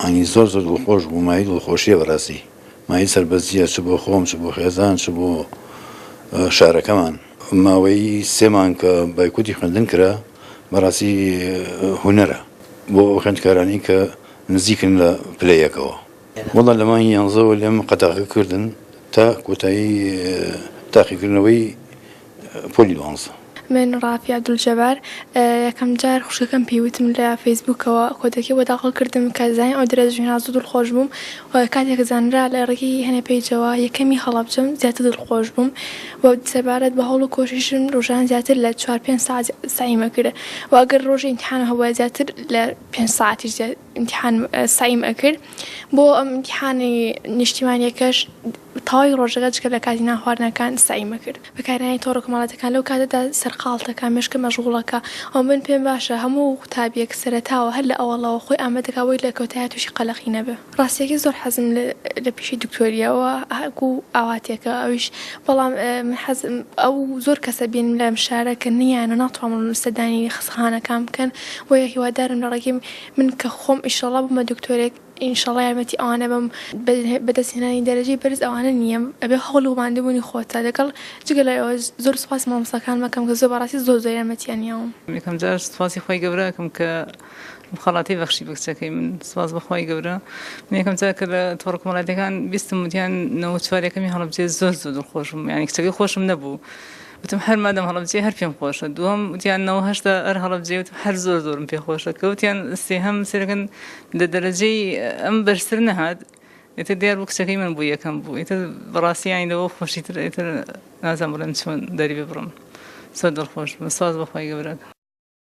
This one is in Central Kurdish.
ئەنی زۆر زۆر دڵخۆش بوو، مای دڵخۆشیە بەڕاستی، مای سەربەزیە، چ بۆ خۆم، چ بۆ خێزان، چ بۆ شارەکەمان. ماوەی 3 مانگ کە بایکوتی خوێندن کرا بەڕاستی هونەرە بۆ خوێندکارانی کە نزیکن لە پلەیەکەوە. وەڵا لە مانگی 11 لێم قەتاغە کردن تا کۆتایی تاقیکردنەوەی پۆلی 12. من ڕافی عەبدولجەبار یەکەم جار خوشکەکەم پێیوتم لە فەیسبووکەوە کۆتەکەی بۆ داخڵ کردم کە زانیم ئەو درە ژوێنە زوو دڵخۆش بووم و کاتێک زانرا لە ڕێگەی هەنێ پێیجەوە یەکەمی هەڵەبجەم زیاتر دڵخۆش بووم و سەبارەت بە هەوڵ و کۆشیشم ڕۆژان زیاتر لە 4-5 ساعت سایمە کرد و ئەگەر ڕۆژی ئیمتیحان هەبووە زیاتر لە 5 ساعتیش ئیمتیحان سایم ئەکرد بۆ ئەم ئیمتیحانی نیشتیمانیەکەش تەواوی ڕۆژەکە جگە لە کاتی ناخواردنەکان سایمە کرد. بەکارهێنانی تۆڕە کۆمەڵایەتەکان لەو کاتەدا سەرقاڵتەکە مێشکە مەشغوڵەکە ئەو من پێم باشە هەموو قوتابیەک سەرەتاوە هەر لە ئەوەڵەوە خۆی ئامادەکەوەی لە کەوتای تووشی قەلەقی نەبێ. ڕاستیەکەی زۆر حەزم لە پیشی دکتۆریەوە هەکو ئاواتێکە ئەویش بەڵام حەزم ئەو زۆر کەسە بینم لەم شارە کە نیانە ناتوانم سەردانی خستخانەکان بکەن و هیوادارم لە ڕێگەی من کە خۆم ئیشەڵا بوومە دکتۆرێک ئینشەڵا یارمەتی ئەوانە بەم بەدەستهێنانی دەرەجەی بەرز ئەوانە نییە ئەبێ هەوڵ و ماندەبوونی خۆتە لەگەڵ جگە لە ئەوە زۆر سوپاس مامۆستاکان مەکەم کە زۆر بەڕاستی زۆر یارمەتیان نیاوم. یەکەم جار سوپاسی خۆی گەورەکەم کە خەڵاتی بەخشی بە کچەکەی من سوپاس بەخوای گەورە. من یەکەم جار کە لە تۆڕە کۆمەڵایەتەکان بیستم وتیان 94 هەڵەبجێ زۆر دڵخۆشم، یعنی کچەکەی خۆشم نەبوو وتم هەر مادەم هەڵەبجێ هەر پێم خۆشە. دووەم وتیان 98 هەر هەڵەبجێ وتم هەر زۆرم پێ خۆشە کە وتیان سێهەم سەرەکەن لە دەرەجەی ئەم بەرزتر نەهات ئێتر دیار بوو کچەکەی من بوو یەکەم بوو ئێتر بەڕاستی یانیدەوە خۆشیتر ئێتر نازانم بڵێم چۆن دەری ببڕم. زۆر دڵخۆش بووم. سوپاس بەخوای گەورە.